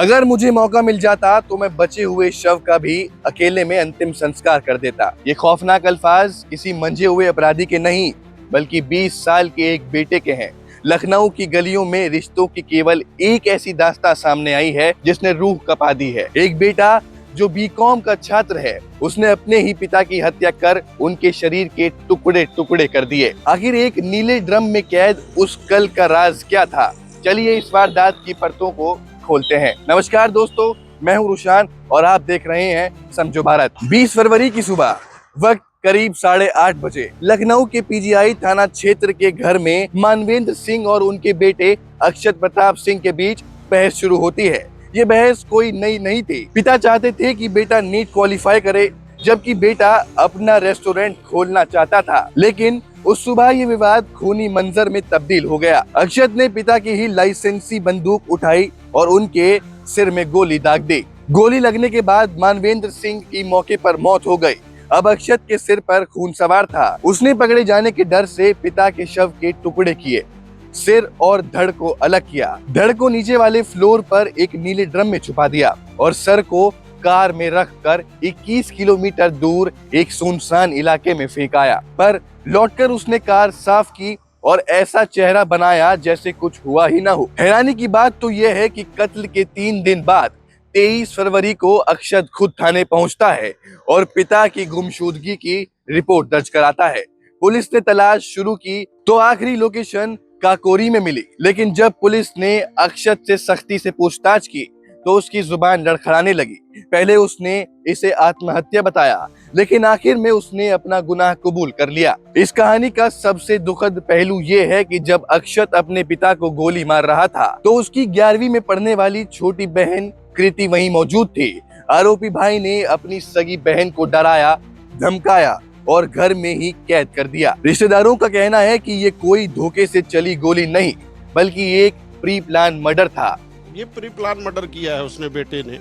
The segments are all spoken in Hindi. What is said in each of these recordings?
अगर मुझे मौका मिल जाता तो मैं बचे हुए शव का भी अकेले में अंतिम संस्कार कर देता। ये खौफनाक अल्फाज किसी मंझे हुए अपराधी के नहीं, बल्कि 20 साल के एक बेटे के हैं। लखनऊ की गलियों में रिश्तों की केवल एक ऐसी दास्तां सामने आई है जिसने रूह कपा दी है। एक बेटा जो बीकॉम का छात्र है, उसने अपने ही पिता की हत्या कर उनके शरीर के टुकड़े टुकड़े कर दिए। आखिर एक नीले ड्रम में कैद उस कल का राज क्या था? चलिए इस वारदात की परतों को खोलते हैं। नमस्कार दोस्तों, मैं हूं रुशान और आप देख रहे हैं समझो भारत। 20 फरवरी की सुबह, वक्त करीब 8:30 बजे, लखनऊ के पीजीआई थाना क्षेत्र के घर में मानवेंद्र सिंह और उनके बेटे अक्षत प्रताप सिंह के बीच बहस शुरू होती है। ये बहस कोई नई नहीं थी। पिता चाहते थे कि बेटा नीट क्वालिफाई करे, जबकि बेटा अपना रेस्टोरेंट खोलना चाहता था। लेकिन उस सुबह ये विवाद खूनी मंजर में तब्दील हो गया। अक्षत ने पिता की ही लाइसेंसी बंदूक उठाई और उनके सिर में गोली दाग दी। गोली लगने के बाद मानवेंद्र सिंह की मौके पर मौत हो गई। अब अक्षत के सिर पर खून सवार था। उसने पकड़े जाने के डर से पिता के शव के टुकड़े किए, सिर और धड़ को अलग किया। धड़ को नीचे वाले फ्लोर पर एक नीले ड्रम में छुपा दिया और सर को कार में रखकर 21 किलोमीटर दूर एक सुनसान इलाके में फेंक आया। पर लौटकर उसने कार साफ की और ऐसा चेहरा बनाया जैसे कुछ हुआ ही ना हो। हैरानी की बात तो यह है कि कत्ल के 3 दिन बाद 23 फरवरी को अक्षत खुद थाने पहुंचता है और पिता की गुमशुदगी की रिपोर्ट दर्ज कराता है। पुलिस ने तलाश शुरू की तो आखिरी लोकेशन काकोरी में मिली। लेकिन जब पुलिस ने अक्षत से सख्ती से पूछताछ की तो उसकी जुबान लड़खड़ाने लगी। पहले उसने इसे आत्महत्या बताया, लेकिन आखिर में उसने अपना गुनाह कबूल कर लिया। इस कहानी का सबसे दुखद पहलू ये है कि जब अक्षत अपने पिता को गोली मार रहा था तो उसकी 11वीं में पढ़ने वाली छोटी बहन कृति वहीं मौजूद थी। आरोपी भाई ने अपनी सगी बहन को डराया, धमकाया और घर में ही कैद कर दिया। रिश्तेदारों का कहना है कि ये कोई धोखे से चली गोली नहीं, बल्कि एक प्री प्लान मर्डर था। ये प्री प्लान मर्डर किया है उसने, बेटे ने।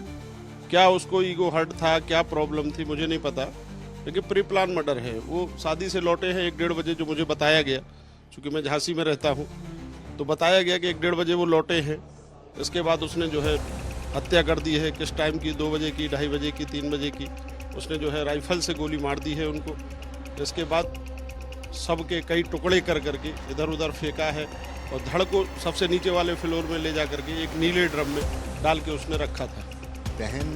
क्या उसको ईगो हर्ट था, क्या प्रॉब्लम थी, मुझे नहीं पता, लेकिन प्री प्लान मर्डर है। वो शादी से लौटे हैं 1-1:30 बजे, जो मुझे बताया गया, क्योंकि मैं झांसी में रहता हूँ, तो बताया गया कि 1-1:30 बजे वो लौटे हैं। इसके बाद उसने जो है हत्या कर दी है। किस टाइम की, 2 बजे की, 2:30 बजे की, 3 बजे की, उसने जो है राइफल से गोली मार दी है उनको। इसके बाद सबके कई टुकड़े कर करके इधर उधर फेंका है और धड़ को सबसे नीचे वाले फ्लोर में ले जा करके एक नीले ड्रम में डाल के उसने रखा था। बहन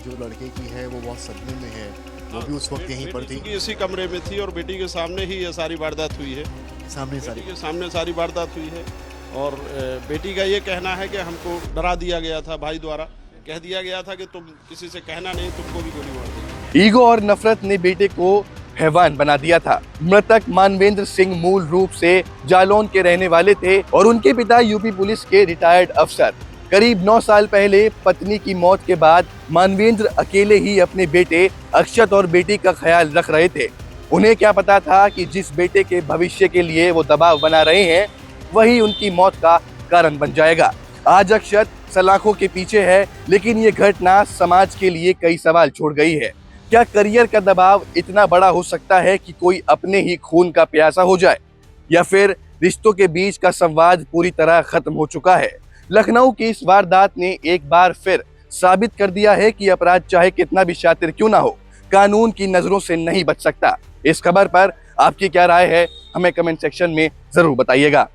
जो लड़के की है वो बहुत सदमे में है, वो भी उस वक्त यहीं पर थी। इसी कमरे में थी और बेटी के सामने ही ये सारी वारदात हुई है। सामने सारी वारदात हुई है। और बेटी का ये कहना है कि हमको डरा दिया गया था, भाई द्वारा कह दिया गया था कि तुम किसी से कहना नहीं, तुमको भी गोली मार देंगे। ईगो और नफरत ने बेटे को हैवान बना दिया था। मृतक मानवेंद्र सिंह मूल रूप से जालौन के रहने वाले थे और उनके पिता यूपी पुलिस के रिटायर्ड अफसर। करीब 9 साल पहले पत्नी की मौत के बाद मानवेंद्र अकेले ही अपने बेटे अक्षत और बेटी का ख्याल रख रहे थे। उन्हें क्या पता था कि जिस बेटे के भविष्य के लिए वो दबाव बना रहे हैं, वही उनकी मौत का कारण बन जाएगा। आज अक्षत सलाखों के पीछे है, लेकिन ये घटना समाज के लिए कई सवाल छोड़ गई है। क्या करियर का दबाव इतना बड़ा हो सकता है कि कोई अपने ही खून का प्यासा हो जाए, या फिर रिश्तों के बीच का संवाद पूरी तरह खत्म हो चुका है? लखनऊ की इस वारदात ने एक बार फिर साबित कर दिया है कि अपराध चाहे कितना भी शातिर क्यों ना हो, कानून की नजरों से नहीं बच सकता। इस खबर पर आपकी क्या राय है, हमें कमेंट सेक्शन में जरूर बताइएगा।